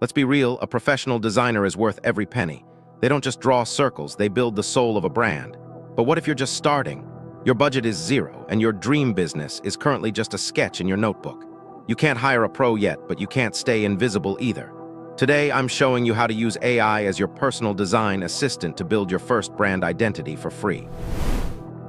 Let's be real, a professional designer is worth every penny. They don't just draw circles, they build the soul of a brand. But what if you're just starting? Your budget is zero, and your dream business is currently just a sketch in your notebook. You can't hire a pro yet, but you can't stay invisible either. Today, I'm showing you how to use AI as your personal design assistant to build your first brand identity for free.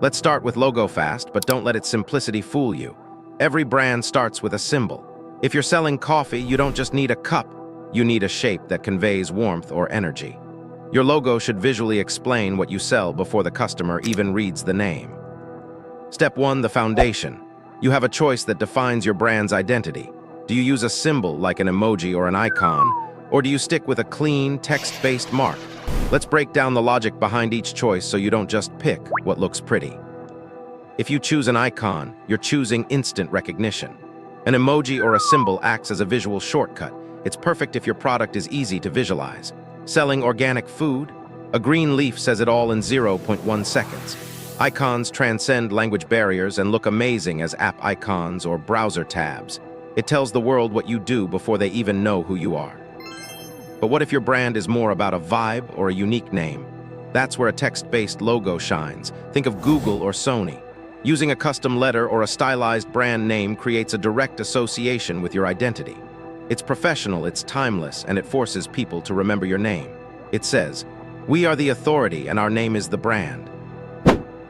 Let's start with LogoFast, but don't let its simplicity fool you. Every brand starts with a symbol. If you're selling coffee, you don't just need a cup. You need a shape that conveys warmth or energy. Your logo should visually explain what you sell before the customer even reads the name. Step 1, the foundation. You have a choice that defines your brand's identity. Do you use a symbol like an emoji or an icon, or do you stick with a clean, text-based mark? Let's break down the logic behind each choice so you don't just pick what looks pretty. If you choose an icon, you're choosing instant recognition. An emoji or a symbol acts as a visual shortcut. It's perfect if your product is easy to visualize. Selling organic food? A green leaf says it all in 0.1 seconds. Icons transcend language barriers and look amazing as app icons or browser tabs. It tells the world what you do before they even know who you are. But what if your brand is more about a vibe or a unique name? That's where a text-based logo shines. Think of Google or Sony. Using a custom letter or a stylized brand name creates a direct association with your identity. It's professional, it's timeless, and it forces people to remember your name. It says, "We are the authority and our name is the brand."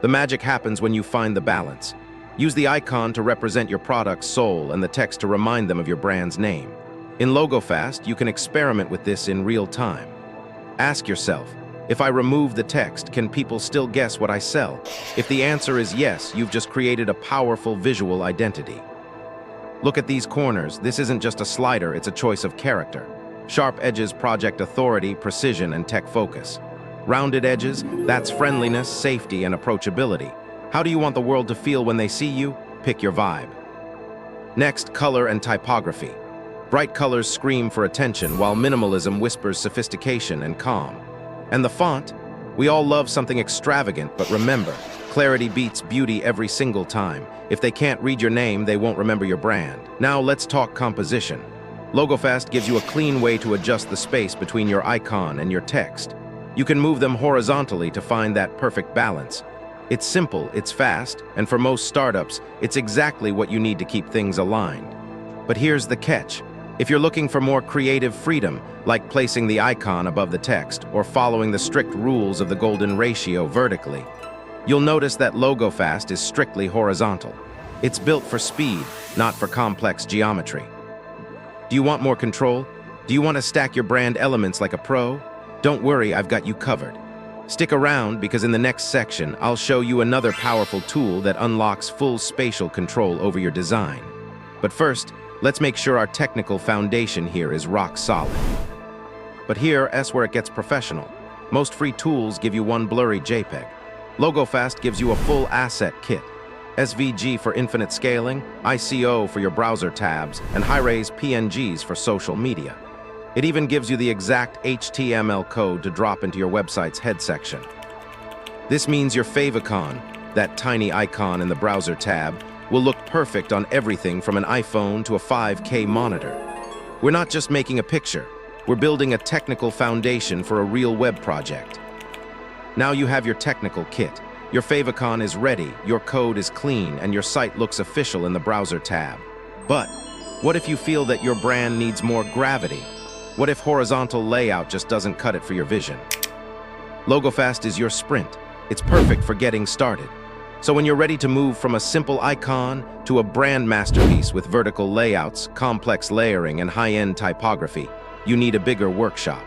The magic happens when you find the balance. Use the icon to represent your product's soul and the text to remind them of your brand's name. In LogoFast, you can experiment with this in real time. Ask yourself, if I remove the text, can people still guess what I sell? If the answer is yes, you've just created a powerful visual identity. Look at these corners. This isn't just a slider, it's a choice of character. Sharp edges project authority, precision, and tech focus. Rounded edges, that's friendliness, safety, and approachability. How do you want the world to feel when they see you? Pick your vibe. Next, color and typography. Bright colors scream for attention, while minimalism whispers sophistication and calm. And the font? We all love something extravagant, but remember, clarity beats beauty every single time. If they can't read your name, they won't remember your brand. Now let's talk composition. LogoFast gives you a clean way to adjust the space between your icon and your text. You can move them horizontally to find that perfect balance. It's simple, it's fast, and for most startups, it's exactly what you need to keep things aligned. But here's the catch. If you're looking for more creative freedom, like placing the icon above the text or following the strict rules of the golden ratio vertically, you'll notice that LogoFast is strictly horizontal. It's built for speed, not for complex geometry. Do you want more control? Do you want to stack your brand elements like a pro? Don't worry, I've got you covered. Stick around because in the next section, I'll show you another powerful tool that unlocks full spatial control over your design. But first, let's make sure our technical foundation here is rock solid. But here's where it gets professional. Most free tools give you one blurry JPEG. LogoFast gives you a full asset kit. SVG for infinite scaling, ICO for your browser tabs, and high-res PNGs for social media. It even gives you the exact HTML code to drop into your website's head section. This means your favicon, that tiny icon in the browser tab, will look perfect on everything from an iPhone to a 5K monitor. We're not just making a picture, we're building a technical foundation for a real web project. Now you have your technical kit. Your favicon is ready, your code is clean, and your site looks official in the browser tab. But what if you feel that your brand needs more gravity? What if horizontal layout just doesn't cut it for your vision? LogoFast is your sprint. It's perfect for getting started. So when you're ready to move from a simple icon to a brand masterpiece with vertical layouts, complex layering, and high-end typography, you need a bigger workshop.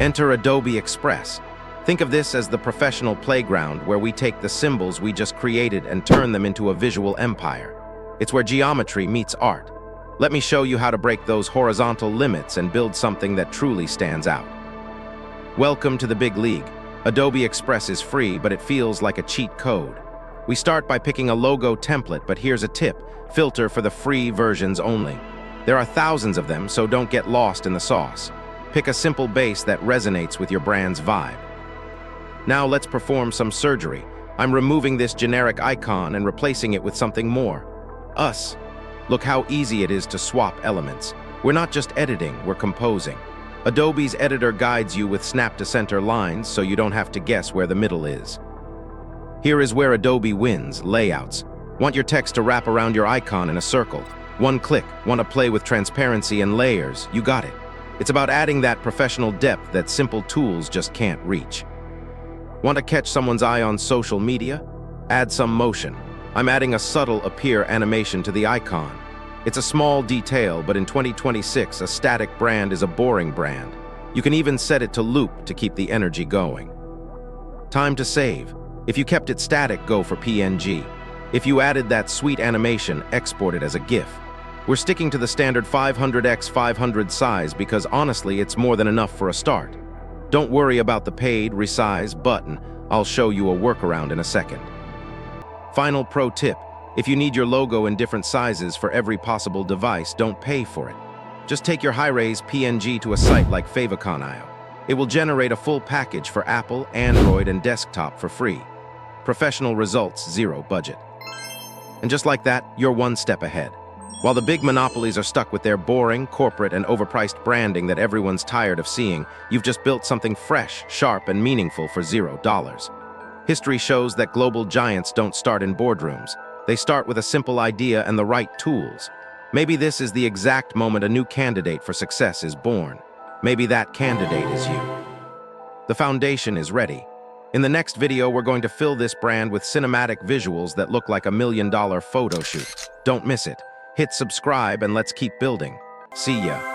Enter Adobe Express. Think of this as the professional playground where we take the symbols we just created and turn them into a visual empire. It's where geometry meets art. Let me show you how to break those horizontal limits and build something that truly stands out. Welcome to the big league. Adobe Express is free, but it feels like a cheat code. We start by picking a logo template, but here's a tip: filter for the free versions only. There are thousands of them, so don't get lost in the sauce. Pick a simple base that resonates with your brand's vibe. Now let's perform some surgery. I'm removing this generic icon and replacing it with something more. Us. Look how easy it is to swap elements. We're not just editing, we're composing. Adobe's editor guides you with snap-to-center lines so you don't have to guess where the middle is. Here is where Adobe wins: layouts. Want your text to wrap around your icon in a circle? One click. Want to play with transparency and layers? You got it. It's about adding that professional depth that simple tools just can't reach. Want to catch someone's eye on social media? Add some motion. I'm adding a subtle appear animation to the icon. It's a small detail, but in 2026, a static brand is a boring brand. You can even set it to loop to keep the energy going. Time to save. If you kept it static, go for PNG. If you added that sweet animation, export it as a GIF. We're sticking to the standard 500x 500 size because honestly, it's more than enough for a start. Don't worry about the paid resize button. I'll show you a workaround in a second. Final pro tip: if you need your logo in different sizes for every possible device, don't pay for it. Just take your high-res PNG to a site like Favicon.io. It will generate a full package for Apple, Android, and desktop for free. Professional results, zero budget. And just like that, you're one step ahead. While the big monopolies are stuck with their boring, corporate, and overpriced branding that everyone's tired of seeing, you've just built something fresh, sharp, and meaningful for $0. History shows that global giants don't start in boardrooms. They start with a simple idea and the right tools. Maybe this is the exact moment a new candidate for success is born. Maybe that candidate is you. The foundation is ready. In the next video, we're going to fill this brand with cinematic visuals that look like $1 million photo shoot. Don't miss it. Hit subscribe and let's keep building. See ya.